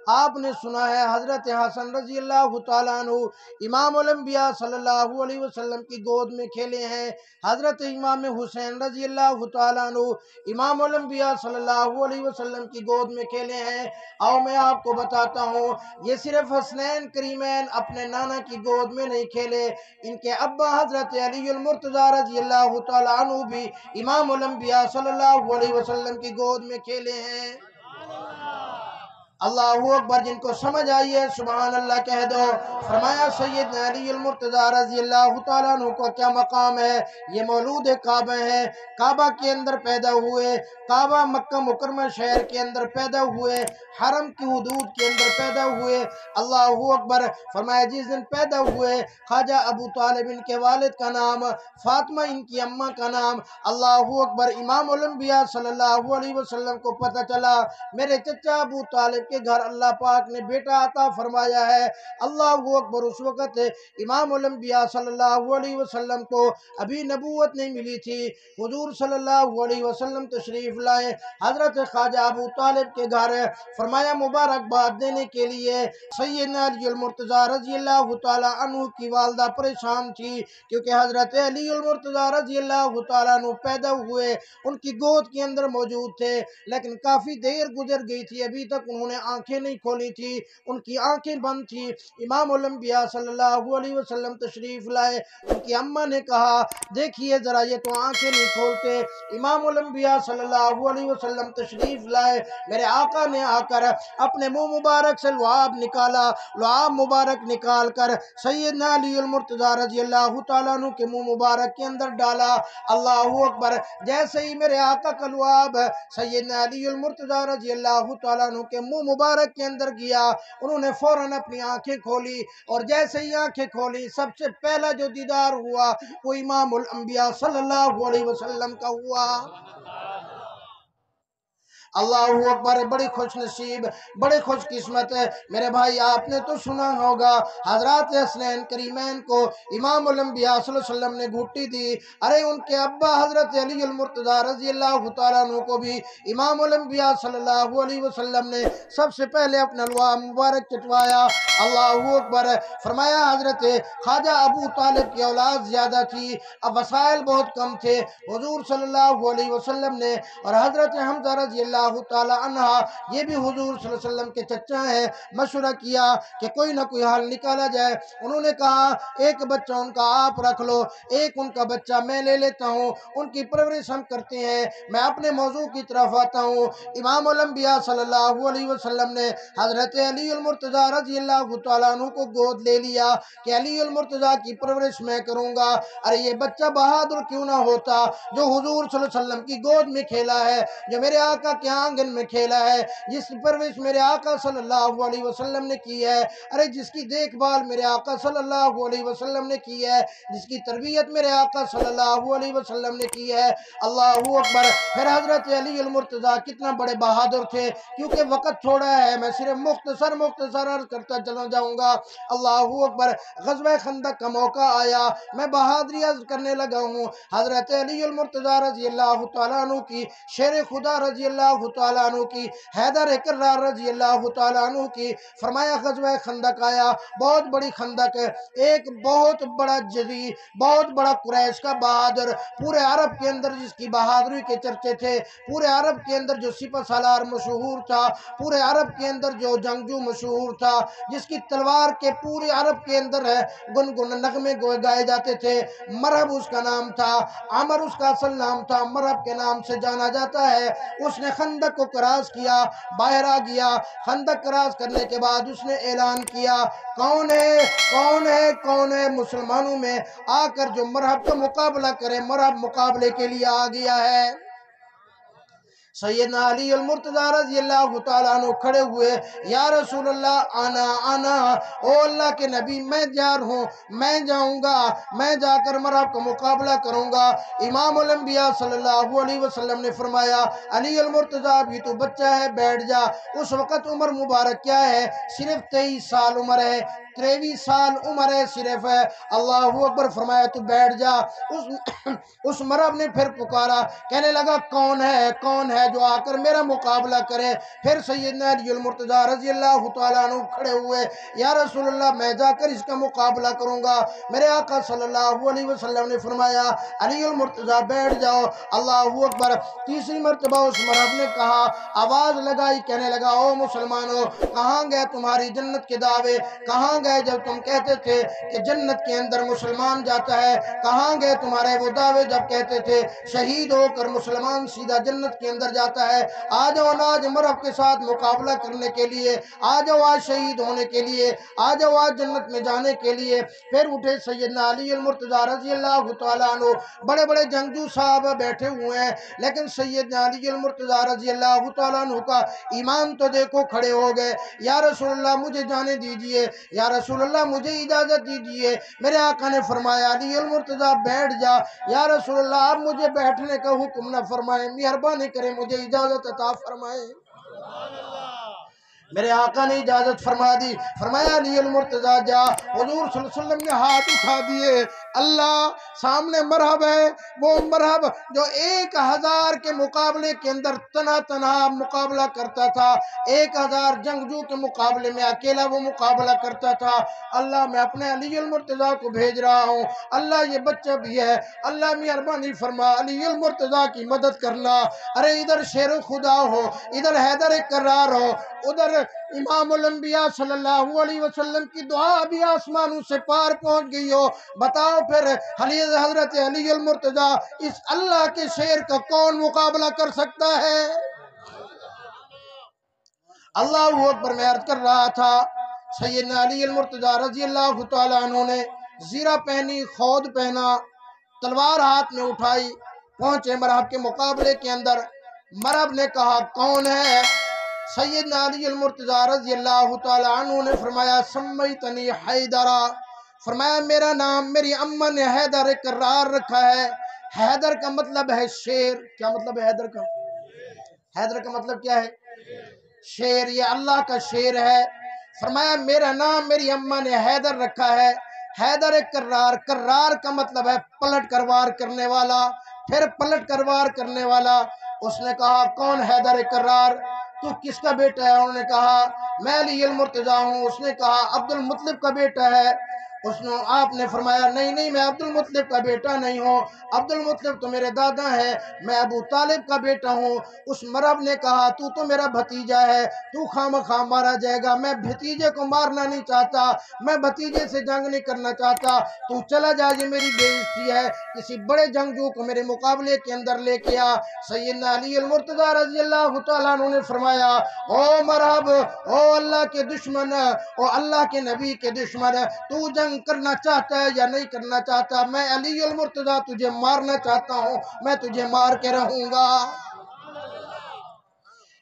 آپ نے سنا ہے حضرت حسن رضی اللہ تعالیٰ عنہ امام الانبیاء صلی اللہ علیہ وسلم کی گود میں کھیلے ہیں، حضرت امام حسین رضی اللہ تعالیٰ عنہ امام الانبیاء صلی اللہ علیہ وسلم کی گود میں کھیلے ہیں۔ اور میں آپ کو بتاتا ہوں، یہ صرف حسنین کریمین اپنے نانا کی گود میں نہیں کھیلے، ان کے ابا حضرت علی المرتضی رضی اللہ تعالیٰ عنہ بھی امام الانبیاء صلی اللہ علیہ وسلم کی گود میں کھیلے ہیں۔ اللہ اکبر، جن کو سمجھ آئی ہے سبحان اللہ کہہ دو۔ فرمایا سیدنا علی المرتضی رضی اللہ تعالیٰ عنہ کو کیا مقام ہے، یہ مولود کعبہ ہے، کعبہ کے اندر پیدا ہوئے، کعبہ مکہ مکرمہ شہر کے اندر پیدا ہوئے، حرم کی حدود کے اندر پیدا ہوئے۔ اللہ اکبر، فرمایا جس دن پیدا ہوئے خواجہ ابو طالب ان کے والد کا نام، فاطمہ ان کی اماں کا نام، اللہ اکبر، امام الانبیاء صلی اللہ علیہ وسلم کو پتہ چلا میرے چچا ابو طالب کے گھر اللہ پاک نے بیٹا عطا فرمایا ہے۔ اللہ اکبر، اس وقت امام الانبیاء صلی اللہ علیہ وسلم کو ابھی نبوت نہیں ملی تھی، حضور صلی اللہ علیہ وسلم تشریف لائے حضرت خواجہ ابو طالب کے گھر، فرمایا مبارکباد دینے کے لیے۔ سیدنا علی المرتضی رضی اللہ تعالیٰ عنہ کی والدہ پریشان تھی، کیونکہ حضرت علی المرتضی رضی اللہ تعالیٰ عنہ پیدا ہوئے ان کی گود کے اندر موجود تھے، لیکن کافی دیر گزر گئی تھی، ابھی تک انہوں نے آنکھیں نہیں کھولی تھی، ان کی آنکھیں بند تھی۔ امام الانبیاء صلی اللہ علیہ وسلم تشریف لائے، ان کی اماں نے کہا دیکھیے ذرا یہ تو آنکھیں نہیں کھولتے۔ امام الانبیاء صلی اللہ علیہ وسلم تشریف لائے، میرے آقا نے آ کر اپنے منہ مبارک سے لعاب نکالا، لعاب مبارک نکال کر سیدنا علی المرتضی رضی اللہ تعالیٰ عنہ کے منہ مبارک کے اندر ڈالا۔ اللہ اکبر، جیسے ہی میرے آقا کا لعاب سیدنا علی المرتضی رضی اللہ تعالیٰ عنہ کے منہ مبارک کے اندر گیا، انہوں نے فوراً اپنی آنکھیں کھولی، اور جیسے ہی آنکھیں کھولی سب سے پہلا جو دیدار ہوا وہ امام الانبیاء صلی اللہ علیہ وسلم کا ہوا۔ اللہ اکبر، بڑی خوش نصیب، بڑی خوش قسمت ہے میرے بھائی۔ آپ نے تو سنا ہوگا حضرات حسنین کریمین کو امام الانبیاء صلی اللہ علیہ وسلم نے گھٹی دی، ارے ان کے ابا حضرت علی المرتضی رضی اللہ تعالیٰ عنہ کو بھی امام الانبیاء صلی اللہ علیہ وسلم نے سب سے پہلے اپنا لعاب مبارک چٹوایا۔ اللہ اکبر، فرمایا حضرت خواجہ ابو طالب کی اولاد زیادہ تھی، اب وسائل بہت کم تھے، حضور صلی اللہ علیہ وسلم نے اور حضرت حمزہ رضی اللہ تعالی عنہ، یہ بھی حضور صلی اللہ علیہ وسلم کے چچا ہیں، مشورہ کیا کہ کوئی نہ کوئی حل نکالا جائے۔ انہوں نے کہا ایک بچہ ان کا آپ رکھ لو، ایک ان کا بچہ میں لے لیتا ہوں، ان کی پرورش ہم کرتے ہیں۔ میں اپنے موضوع کی طرف آتا ہوں۔ امام الانبیاء صلی اللہ علیہ وسلم نے حضرت علی المرتضی رضی اللہ تعالیٰ عنہ کو گود لے لیا کہ علی المرتضی کی پرورش میں کروں گا۔ ارے یہ بچہ بہادر کیوں نہ ہوتا جو حضور صلی اللہ علیہ وسلم کی گود میں کھیلا ہے، جو میرے آقا کے آنگن میں کھیلا ہے، جس کی پرورش میرے آقا صلی اللہ علیہ وسلم نے کی ہے، ارے جس کی دیکھ بھال میرے آقا صلی اللہ علیہ وسلم نے کی ہے، جس کی تربیت میرے آقا صلی اللہ علیہ وسلم نے کی ہے۔ اللہ اکبر، پھر حضرت علی المرتضی کتنا بڑے بہادر تھے، کیونکہ وقت تھوڑا ہے، میں صرف مختصر عرض کرتا چلا جاؤں گا۔ اللہ اکبر، غزوہ خندق کا موقع آیا، میں بہادری عرض کرنے لگا ہوں۔ حضرت علی المرتضی رضی اللہ تعالیٰ عنہ کی، شیر خدا رضی اللہ تعالیٰ عنہ کی، حیدر کرار رضی اللہ تعالیٰ عنہ کی، فرمایا غزوہ خندق آیا، بہت بڑی خندق ہے، ایک بہت بڑا جزی، بہت بڑا قریش کا بہادر، پورے عرب کے اندر جس کی بہادری کے چرچے تھے، پورے عرب کے اندر جو سپہ سالار مشہور تھا، پورے عرب کے اندر جو جنگجو مشہور تھا، جس کی تلوار کے پورے عرب کے اندر ہے گنگن نغمے گائے جاتے تھے، مرہب اس کا نام تھا، عمر اس کا اصل نام تھا، مرہب کے نام سے جانا جاتا ہے۔ اس نے خندق کو کراس کیا، باہر آ گیا، خندق کراس کرنے کے بعد اس نے اعلان کیا کون ہے کون ہے کون ہے مسلمانوں میں آ کر جو مرہب کا مقابلہ کرے، مرہب مقابلے کے لیے آ گیا ہے۔ سیدنا علی المرتضی رضی اللہ تعالیٰ عنہ کھڑے ہوئے، یا رسول اللہ آنا، او اللہ کے نبی میں جا رہا ہوں، میں جاؤں گا، میں جا کر مرہب کا مقابلہ کروں گا۔ امام الانبیاء صلی اللہ علیہ وسلم نے فرمایا علی المرتضی ابھی تو بچہ ہے، بیٹھ جا۔ اس وقت عمر مبارک کیا ہے؟ صرف 23 سال عمر ہے، 23 سال عمر ہے صرف ہے۔ اللہ اکبر، فرمایا تو بیٹھ جا۔ اس مرہب نے پھر پکارا، کہنے لگا کون ہے کون ہے؟ है जो आकर मेरा मुकाबला करे। फिर सैयदना अली मुर्तज़ा रज़ी अल्लाह तआला अन्हु खड़े हुए, या रसूल अल्लाह मैं जाकर इसका मुकाबला करूंगा। मेरे आका सल्लल्लाहु अलैहि वसल्लम ने फरमाया अली मुर्तज़ा बैठ जाओ। अल्लाहु अकबर। तीसरी मर्तबा उस मरहब ने कहा, आवाज लगाई, कहने लगा ओ मुसलमानों, कहाँ गए तुम्हारी जन्नत के दावे, कहाँ गए जब तुम कहते थे कि जन्नत के अंदर मुसलमान जाता है, कहाँ गए तुम्हारे वो दावे जब कहते थे शहीद होकर मुसलमान सीधा जन्नत के अंदर जाता है। आ जाओ आज मरहब के साथ मुकाबला करने के लिए, आ जाओ आज शहीद होने के लिए, आ जाओ आज जन्नत में जाने के लिए। फिर उठे सैयदना अली मुर्तज़ा रज़ी अल्लाह तआला अन्हु, बड़े बड़े जंगजू साहब बैठे हुए हैं, लेकिन सैयदना अली मुर्तज़ा रज़ी अल्लाह तआला अन्हु का ईमान तो देखो, खड़े हो गए। या रसूल अल्लाह मुझे जाने दीजिए, या रसूल अल्लाह मुझे इजाजत दीजिए। मेरे आका ने फरमाया अली मुर्तज़ा बैठ जा। या रसूल अल्लाह आप मुझे बैठने का हुक्म न फरमाएं, मेहरबानी करें मुझे इजाजत अता फरमाएं। मेरे आका ने इजाजत फरमा दी। फरमाया अली मुर्तज़ा जा। हुजूर सल्लल्लाहु अलैहि वसल्लम ने हाथ उठा दिए। अल्लाह सामने मरहब है, वो मरहब जो 1000 के मुकाबले के अंदर तना मुकाबला करता था, 1000 जंगजू के मुकाबले में अकेला वो मुकाबला करता था। अल्लाह मैं अपने अली मुर्तज़ा को भेज रहा हूँ, अल्लाह ये बच्चा भी है, अल्लाह मेहरबानी फरमा अली मुर्तज़ा की मदद करना। अरे इधर शेर खुदा हो, इधर हैदर कर्रार हो, उधर इमामुल अंबिया सल्लल्लाहु अलैहि वसल्लम की दुआ भी आसमानों से पार पहुंच गई हो। बताओ फिर हजरत अली मुर्तज़ा इस अल्लाह के शेर का कौन मुकाबला कर सकता है? अल्लाह अकबर। मैं अर्ज कर रहा था सैयदना अली मुर्तज़ा रज़ी अल्लाह तआला अन्हु ने जीरा पहनी, खौद पहना, तलवार हाथ में उठाई, पहुंचे मरहब के मुकाबले के अंदर। मरहब ने कहा कौन है? सैयदना अली मुर्तज़ा रज़ी अल्लाह तआला अन्हु ने फरमाया सम्मैतनी हैदरा, फरमाया मेरा नाम मेरी अम्मा ने हैदर कर्रार रखा है। हैदर का मतलब है शेर। क्या मतलब है हैदर का? हैदर का मतलब क्या है? शेर। ये अल्लाह का शेर है। फरमाया मेरा नाम मेरी अम्मा ने हैदर रखा है। हैदर कर्रार, कर्रार का मतलब है पलट कर वार करने वाला। फिर पलट कर वार करने वाला। उसने कहा कौन हैदर कर्रार, तू किसका बेटा है? उन्होंने कहा मैं अली मुर्तज़ा हूँ। उसने कहा अब्दुल मुत्तलिब का बेटा है। उसने आपने फरमाया नहीं नहीं मैं अब्दुल मुत्तलिब का बेटा नहीं हूँ, अब्दुल मुत्तलिब तो मेरे दादा है, मैं अबू तालिब का बेटा हूँ। उस मरहब ने कहा तू तो मेरा भतीजा है, तू खामखा मारा जाएगा, मैं भतीजे को मारना नहीं चाहता, मैं भतीजे से जंग नहीं करना चाहता, तू चला जा, ये मेरी बेइज्जती है, किसी बड़े जंगजू को मेरे मुकाबले के अंदर लेके आ। सैयदना अली मुर्तज़ा रज़ी अल्लाह तआला अन्हु ने फरमाया ओ मरहब, ओ अल्लाह के दुश्मन, ओ अल्लाह के नबी के दुश्मन, तू जंग करना चाहता है या नहीं करना चाहता? मैं अली मुर्तज़ा तुझे मारना चाहता हूँ, मैं तुझे मार के रहूंगा।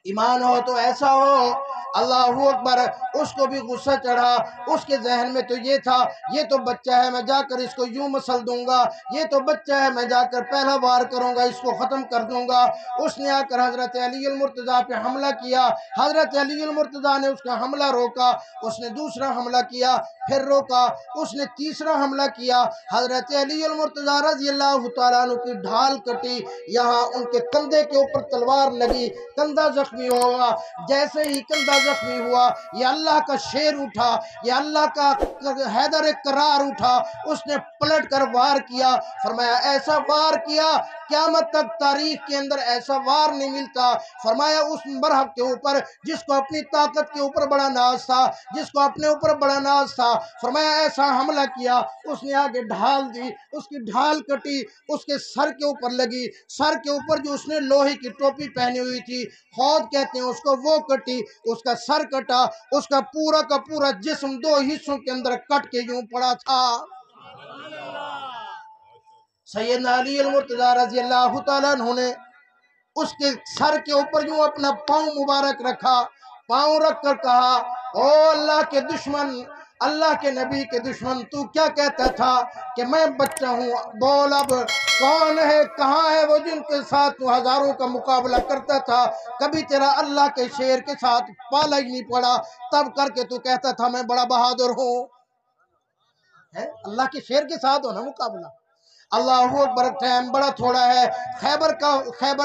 ईमान हो तो ऐसा हो। अल्लाहू अकबर। उसको भी गुस्सा चढ़ा। उसके जहन में तो ये था ये तो बच्चा है, मैं जाकर इसको यूं मसल दूंगा, ये तो बच्चा है, मैं जाकर पहला वार करूंगा, इसको खत्म कर दूंगा। उसने आकर हजरत अली मुर्तज़ा पे हमला किया। हजरत अली मुर्तज़ा ने उसका हमला रोका। उसने दूसरा हमला किया, फिर रोका। उसने तीसरा हमला किया। हजरत अली मुर्तज़ा रज़ी अल्लाह तआला अन्हु की ढाल कटी, यहाँ उनके कंधे के ऊपर तलवार लगी, कंधा जख्मी होगा। जैसे ही कंधा जख्मी हुआ, ये अल्लाह का शेर उठा, ये अल्लाह का हैदर करार उठा, उसने पलट कर वार किया। फरमाया ऐसा वार किया क़यामत तक तारीख के अंदर ऐसा वार नहीं मिलता। फरमाया उस मरहब के ऊपर जिसको अपनी ताकत के ऊपर बड़ा नाज था, जिसको अपने ऊपर बड़ा नाज था, फरमाया ऐसा हमला किया, उसने आगे ढाल दी, उसकी ढाल कटी, उसके सर के ऊपर लगी, सर के ऊपर जो उसने लोहे की टोपी पहनी हुई थी, खौद कहते हैं उसको, वो कटी, उसका सर कटा, उसका पूरा का पूरा जिस्म दो हिस्सों के अंदर कट के यूं पड़ा था। सैयदना अली मुर्तज़ा रज़ी अल्लाह तआला अन्हु ने उसके सर के ऊपर यूं अपना पांव मुबारक रखा, पांव रख कर कहा ओ अल्लाह के दुश्मन, अल्लाह के नबी के दुश्मन, तू क्या कहता था कि मैं बच्चा हूँ? बोल अब कौन है, कहाँ है वो जिनके साथ तू हजारों का मुकाबला करता था? कभी तेरा अल्लाह के शेर के साथ पाला ही नहीं पड़ा, तब करके तू कहता था मैं बड़ा बहादुर हूँ। अल्लाह के शेर के साथ हो ना मुकाबला, अल्लाहु अकबर। टाइम बड़ा थोड़ा है। खैबर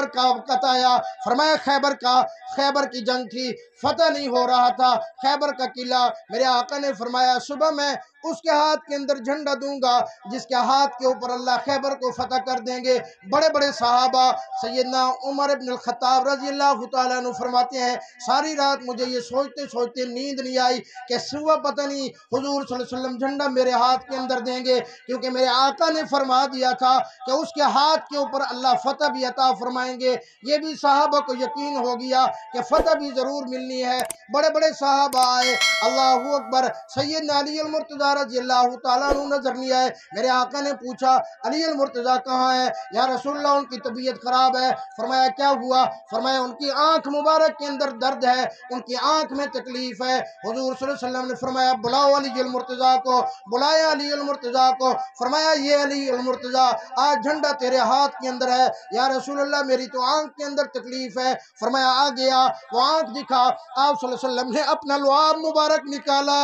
का वक़्त आया। फरमाया खैबर की जंग थी, फतह नहीं हो रहा था खैबर का किला। मेरे आका ने फरमाया सुबह मैं उसके हाथ के अंदर झंडा दूंगा जिसके हाथ के ऊपर अल्लाह खैबर को फतह कर देंगे। बड़े बड़े सहाबा सैयदना उमर इब्न अल-खत्ताब रज़ी अल्लाह तआला अन्हु फरमाते हैं सारी रात मुझे ये सोचते सोचते नींद नहीं आई कि सुबह पता नहीं हुजूर सल्लल्लाहु अलैहि वसल्लम झंडा मेरे हाथ के अंदर देंगे, क्योंकि मेरे आका ने फरमा दिया था कि उसके हाथ के ऊपर अल्लाह फतह भी अता फरमाएंगे। ये भी सहाबा को यकीन हो गया कि फतह भी जरूर मिलनी है। बड़े बड़े सहाबा आए। अल्लाहु अकबर। सैयदना अली अल-मुर्तज़ा रज़ी अल्लाह तआला अन्हु नजर नहीं आए। मेरे आका ने पूछा अली अल-मुर्तज़ा कहाँ है या रसूलल्लाह? उनकी तबीयत खराब है। फरमाया क्या हुआ? फरमाया उनकी आंख मुबारक के अंदर दर्द है, उनकी आंख में तकलीफ है। हुजूर सल्लल्लाहु अलैहि वसल्लम ने फरमाया बुलाओ अली अल-मुर्तज़ा को। बुलाया अली अल-मुर्तज़ा को। फरमाया ये अली अल-मुर्तज़ा आज झंडा तेरे हाथ के अंदर है। या रसूलल्लाह मेरी तो आंख के अंदर तकलीफ है। फरमाया आ गया, वो आंख दिखा। आप सल्लल्लाहु अलैहि वसल्लम ने अपना लुआब मुबारक निकाला।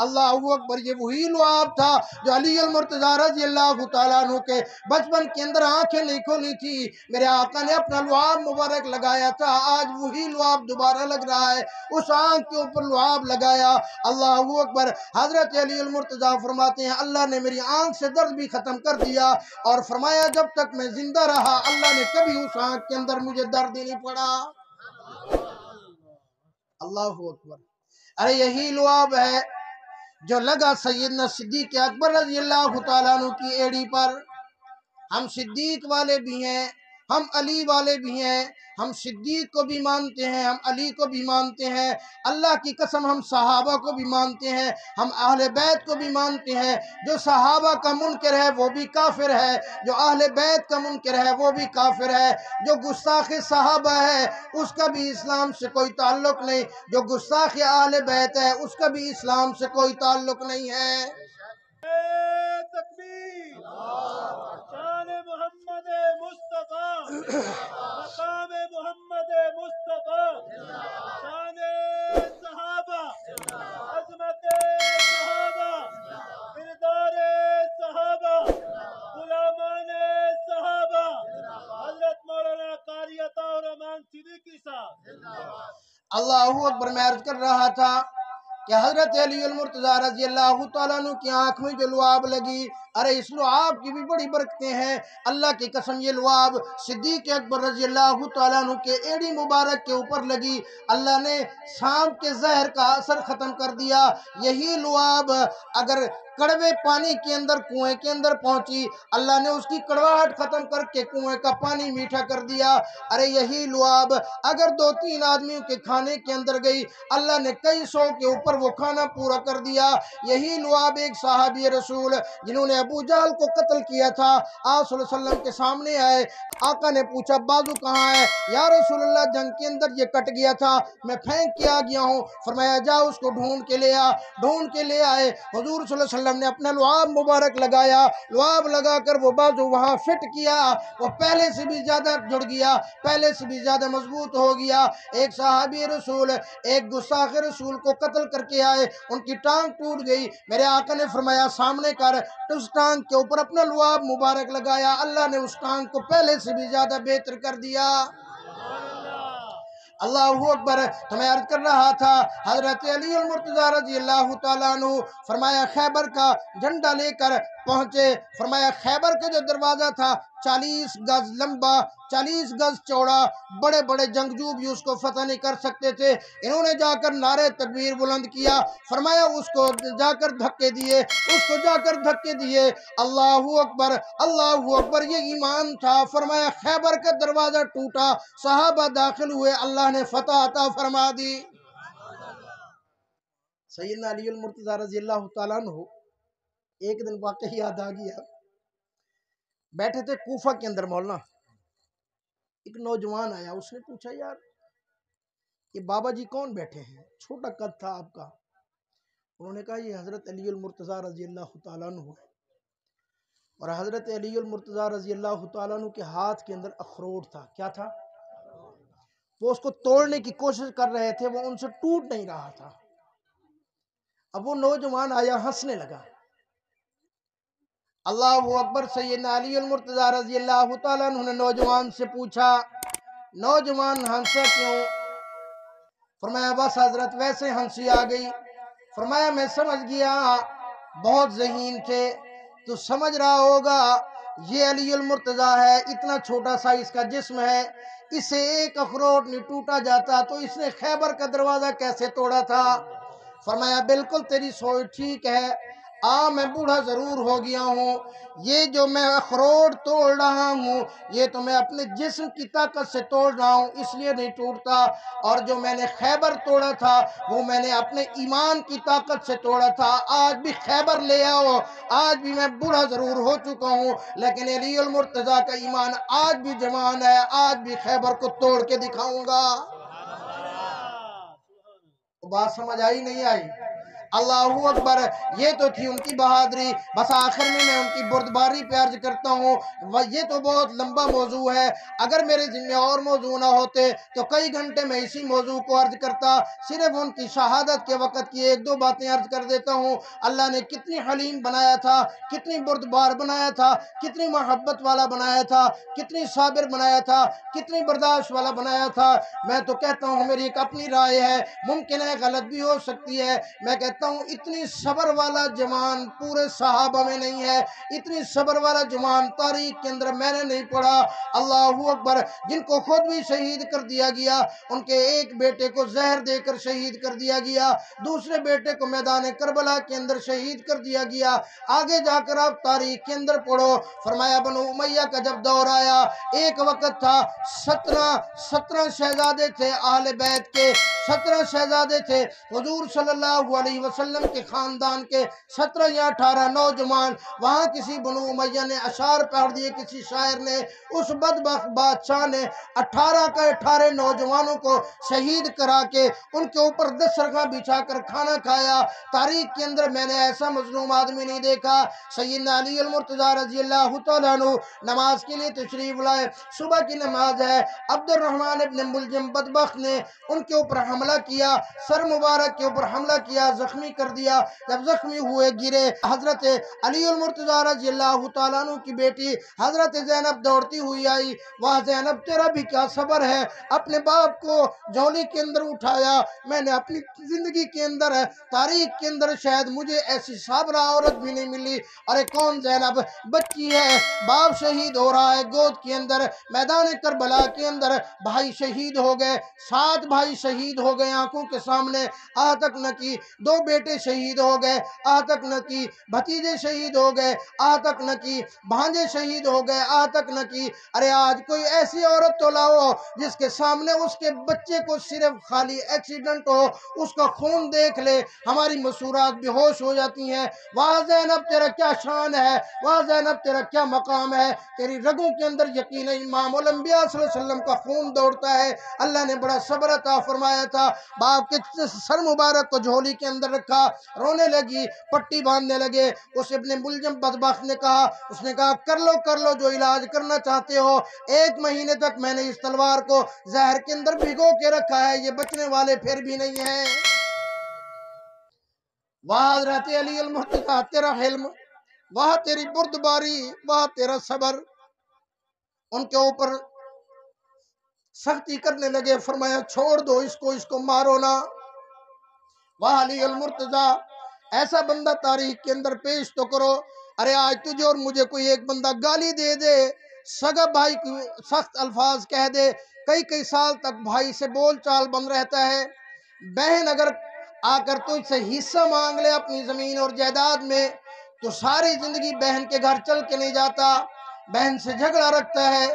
अल्लाहु अकबर। ये वही लुआब था जो अली अल-मुर्तज़ा रज़ी अल्लाह तआला अन्हु के बचपन के अंदर आंखें नहीं खोली थी, मेरे आका ने अपना लुआब मुबारक लगाया था। आज वही लुआब दोबारा लग रहा है, उस आंख के ऊपर लुआब लगाया। अल्लाहु अकबर। हजरत अली अल-मुर्तज़ा फरमाते हैं अल्लाह ने मेरी आंख से दर्द भी खत्म कर दिया और फरमाया जब तक मैं जिंदा रहा अल्लाह ने कभी उस आंख के अंदर मुझे दर्द ही नहीं पड़ा। अल्लाहु अकबर। अरे यही लुआब है जो लगा सैयदना सिद्दीक़ अकबर रज़ी अल्लाह तआला अन्हु की एड़ी पर। हम सिद्दीक वाले भी हैं, हम अली वाले भी हैं। हम सिद्दीक को भी मानते हैं, हम अली को भी मानते हैं। अल्लाह की कसम हम सहाबा को भी मानते हैं, हम अहले बैत को भी मानते हैं। जो सहाबा का मुनकर है वो भी काफिर है, जो अहले बैत का मुनकर है वो भी काफिर है। जो गुस्ताख सहाबा है उसका भी इस्लाम से कोई ताल्लुक नहीं, जो गुस्ताख अहले बैत है उसका भी इस्लाम से कोई ताल्लुक नहीं है। तकबीर शान मोहम्मद मुस्तफा मकाम मोहम्मद मुस्तफा शान सहाबा अजमत सहाबा किरदार सहाबा गुलामान सहाबा हजरत मौलाना कारी अता रहमान सिद्दीकी साहब। अल्लाहु अकबर। मैं अर्ज कर रहा था कि हजरत अली अल-मुर्तज़ा रज़ी अल्लाह तआला अन्हु की आंख में जो लुआब लगी, अरे इस लुआब की भी बड़ी बरकतें हैं। अल्लाह की कसम ये लुआब सिद्दीक़ अकबर रज़ी अल्लाह तआला अन्हु के एड़ी मुबारक के ऊपर लगी, अल्लाह ने सांप के जहर का असर खत्म कर दिया। यही लुआब अगर कड़वे पानी के अंदर कुएं के अंदर पहुंची, अल्लाह ने उसकी कड़वाहट खत्म करके कुएं का पानी मीठा कर दिया। अरे यही लुआब अगर 2-3 आदमियों के खाने के अंदर गई, अल्लाह ने कई 100 के ऊपर वो खाना पूरा कर दिया। यही लुआब एक साहबी रसूल जिन्होंने अबू जहल को कत्ल किया था, आप सल्लल्लाहु अलैहि वसल्लम के सामने आए। आका ने पूछा बाजू कहाँ है? या रसूलल्लाह जंग के अंदर ये कट गया था, मैं फेंक के आ गया हूँ। फरमाया जा उसको ढूंढ के ले आ। ढूंढ के ले आए। हुजूर सल्लल्लाहु अलैहि वसल्लम ने अपना लुआब मुबारक लगाया, लुआब लगाकर वो बाजू वहां फिट किया, वो पहले से भी ज्यादा जुड़ गया, पहले से भी ज्यादा मजबूत हो गया। एक साहबी रसूल एक गुस्ताख रसूल को कत्ल करके आए, उनकी टांग टूट गई। मेरे आका ने फरमाया सामने कर। तो उस टांग के ऊपर अपना लुआब मुबारक लगाया, अल्लाह ने उस टांग को पहले से भी ज्यादा बेहतर कर दिया। अल्लाहु अकबर। तो मैं अर्ज कर रहा था हजरत अली अल-मुर्तज़ा रज़ी अल्लाह तआला अन्हु फरमाया खैबर का झंडा लेकर पहुंचे। फरमाया खैबर का जो दरवाजा था 40 गज लंबा, 40 गज चौड़ा, बड़े बड़े जंगजू भी उसको फतह नहीं कर सकते थे। इन्होंने जाकर नारे तकबीर बुलंद किया। फरमाया उसको जाकर धक्के दिए, उसको जाकर धक्के दिए। अल्लाहु अकबर, अल्लाहु अकबर। ये ईमान था। फरमाया खैबर का दरवाजा टूटा, सहाबा दाखिल हुए, अल्लाह ने फतह अता फरमा दी। सैयदना अली अल-मुर्तज़ा रज़ी अल्लाह तआला अन्हु एक दिन वाकई याद आ गया, बैठे थे कूफा के अंदर मौलाना, एक नौजवान आया, उसने पूछा यार ये बाबा जी कौन बैठे हैं, छोटा कद था आपका। उन्होंने कहा ये हजरत अली अल-मुर्तज़ा रज़ी अल्लाह तआला अन्हु है। और हजरत अली अल-मुर्तज़ा रज़ी अल्लाह तआला अन्हु के हाथ के अंदर अखरोट था। क्या था? वो उसको तोड़ने की कोशिश कर रहे थे, वो उनसे टूट नहीं रहा था। अब वो नौजवान आया, हंसने लगा। अल्लाहु अकबर। सैयदना अली मुर्तज़ा रज़ी अल्लाह तआला अन्हु ने नौजवान से पूछा, नौजवान हंसा क्यों? फरमाया बस हजरत वैसे हंसी आ गई। फरमाया मैं समझ गया, बहुत ज़हीन थे, तो समझ रहा होगा ये अली मुर्तज़ा है, इतना छोटा सा इसका जिस्म है, इसे एक अखरोट नहीं टूटा जाता, तो इसने खैबर का दरवाज़ा कैसे तोड़ा था? फरमाया बिल्कुल तेरी सोच ठीक है, मैं बूढ़ा ज़रूर हो गया हूँ, ये जो मैं अखरोट तोड़ रहा हूँ ये तो मैं अपने जिस्म की ताकत से तोड़ रहा हूँ, इसलिए नहीं टूटता। और जो मैंने खैबर तोड़ा था वो मैंने अपने ईमान की ताकत से तोड़ा था। आज भी खैबर ले आओ, आज भी मैं बूढ़ा ज़रूर हो चुका हूँ, लेकिन अली मुर्तज़ा का ईमान आज भी जवान है, आज भी खैबर को तोड़ के दिखाऊंगा। तो बात समझ आई नहीं आई? अल्लाहू अकबर। ये तो थी उनकी बहादुरी। बस आखिर में मैं उनकी बुर्दबारी पे अर्ज करता हूँ, ये तो बहुत लंबा मौजू है, अगर मेरे जिम्मे और मौजू ना होते तो कई घंटे में इसी मौजू को अर्ज करता। सिर्फ उनकी शहादत के वक़्त की एक दो बातें अर्ज कर देता हूँ। अल्लाह ने कितनी हलीम बनाया था, कितनी बुर्दबार बनाया था, कितनी मोहब्बत वाला बनाया था, कितनी साबिर बनाया था, कितनी बर्दाश्त वाला बनाया था। मैं तो कहता हूँ, मेरी एक अपनी राय है, मुमकिन है गलत भी हो सकती है, मैं कहता हूँ इतनी सबर वाला जवान पूरे सहाबा में नहीं है, इतनी सबर वाला जवान तारीख के अंदर मैंने नहीं पढ़ा। अल्लाहू अकबर। जिनको खुद भी शहीद कर दिया गया, उनके एक बेटे को जहर देकर शहीद कर दिया गया, दूसरे बेटे को मैदान करबला के अंदर शहीद कर दिया गया। आगे जाकर आप तारीख के अंदर पढ़ो, फरमाया बनु उमैया का जब दौर आया, एक वक्त था 17 शहजादे थे अहले बैत के, 17 शहजादे थे हुजूर सल्लल्लाहु अलैहि वसल्लम के खानदान के, 17 या 18 नौजवान। वहां किसी बनु उमैया ने अशार पढ़ दिए, किसी शायर ने, उस बदबख्त बादशाह ने 18 का 18 नौजवानों को शहीद करा के उनके ऊपर दस्तरखां बिछा कर खाना खाया। तारीख के अंदर मैंने ऐसा मजलूम आदमी नहीं देखा। सैयदना अली मुर्तज़ा रज़ी अल्लाह तआला अन्हु नमाज के लिए तशरीफ लाए, सुबह की नमाज है, अब्दुर्रहमान इब्न मुलजिम बदबख्त ने उनके ऊपर हमला किया, सर मुबारक के ऊपर हमला किया, जख्मी कर दिया। जब जख्मी हुए गिरे, हजरत अली मुर्तज़ा रज़ी अल्लाह तआला अन्हु की बेटी हजरत ज़ैनब दौड़ती हुई आई, वाह ज़ैनब तेरा भी क्या सब्र है, अपने बाप को झोली के अंदर उठाया। मैंने अपनी जिंदगी के अंदर, तारीख के अंदर शायद मुझे ऐसी साबरा औरत भी नहीं मिली। अरे कौन ज़ैनब? बच्ची है, बाप शहीद हो रहा है गोद के अंदर, मैदान करबला के अंदर भाई शहीद हो गए, 7 भाई शहीद हो गए आंखों के सामने, आ तक न की 2 बेटे शहीद हो गए, आ तक न की भतीजे शहीद हो गए, आ तक न की भांजे शहीद हो गए, आ तक न की। अरे आज कोई ऐसी औरत तो लाओ जिसके सामने उसके बच्चे को सिर्फ खाली एक्सीडेंट हो, उसका खून देख ले, हमारी मसूरात बेहोश हो जाती हैं। वाह ज़ैनब तेरा क्या शान है, वाह ज़ैनब तेरा क्या मकाम है, तेरी रगों के अंदर यकीन इमाम अंबिया सल्लल्लाहु अलैहि वसल्लम का खून दौड़ता है। अल्लाह ने बड़ा सब्र अता फरमाया था। बाप के सर मुबारक को झोली के अंदर रखा, रोने लगी, पट्टी बांधने लगे। उस इब्ने मुलजिम बदबख्त ने कहा, उसने कहा कर लो जो इलाज करना चाहते हो, 1 महीने तक मैंने इस तलवार को जहर के अंदर भिगो के रखा है, ये बचने वाले फिर भी नहीं है। वाह हज़रत अली मुर्तज़ा तेरा हिल्म, वाह तेरी बुर्दबारी, वाह तेरा सबर। उनके ऊपर सख्ती करने लगे, फरमाया छोड़ दो इसको, इसको मारो ना। वाह अली मुर्तज़ा, ऐसा बंदा तारीख के अंदर पेश तो करो। अरे आज तुझे और मुझे कोई एक बंदा गाली दे दे, सगा भाई को सख्त अल्फाज कह दे, कई कई साल तक भाई से बोल चाल बंद रहता है। बहन अगर आकर तुझसे हिस्सा मांग ले अपनी जमीन और जायदाद में, तो सारी जिंदगी बहन के घर चल के नहीं जाता, बहन से झगड़ा रखता है,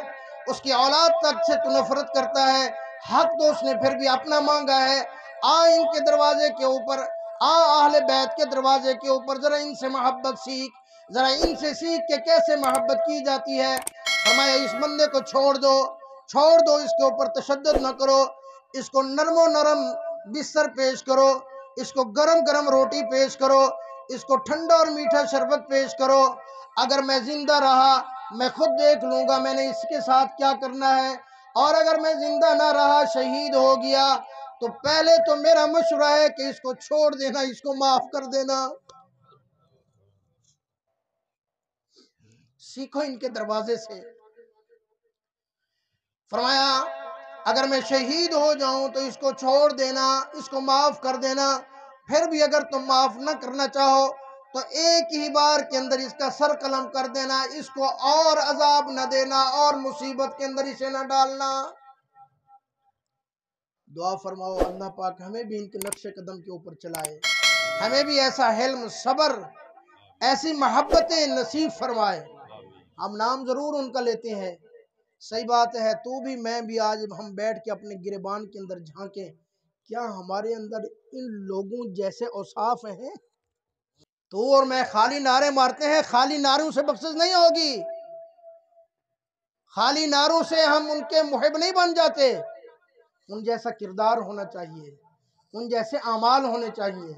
उसकी औलाद तक से तू नफरत करता है, हक तो उसने फिर भी अपना मांगा है। आ इनके दरवाजे के ऊपर, आ अहले बैत के दरवाजे के ऊपर, जरा इनसे मोहब्बत सीख, जरा इनसे सीख के कैसे मोहब्बत की जाती है। फरमाया इस बंदे को छोड़ दो, इसके ऊपर तशद्दुद न करो, इसको नरमो नरम बिस्तर पेश करो, इसको गरम गरम रोटी पेश करो, इसको ठंडा और मीठा शरबत पेश करो। अगर मैं जिंदा रहा मैं खुद देख लूंगा मैंने इसके साथ क्या करना है, और अगर मैं जिंदा ना रहा, शहीद हो गया, तो पहले तो मेरा मशवरा है कि इसको छोड़ देना, इसको माफ कर देना। سیکھو ان کے دروازے سے۔ فرمایا اگر میں شہید ہو جاؤں تو اس کو چھوڑ دینا، اس کو معاف کر دینا، پھر بھی اگر تم معاف نہ کرنا چاہو تو ایک ہی بار کے اندر اس کا سر قلم کر دینا، اس کو اور عذاب نہ دینا اور مصیبت کے اندر اسے نہ ڈالنا۔ دعا فرماؤ اللہ پاک ہمیں بھی ان کے نقش قدم کے اوپر چلائے، ہمیں بھی ایسا حلم، صبر، ایسی محبتیں نصیب فرمائے۔ ہم نام ضرور ان کا لیتے ہیں، صحیح بات ہے، تو بھی میں بھی آج ہم بیٹھ کے اپنے گریبان کے اندر جھانکیں، کیا ہمارے اندر ان لوگوں جیسے اوصاف ہیں؟ تو اور میں خالی نعرے مارتے ہیں، خالی نعروں سے بخشش نہیں ہوگی، خالی نعروں سے ہم ان کے محب نہیں بن جاتے، ان جیسا کردار ہونا چاہیے، ان جیسے اعمال ہونے چاہیے۔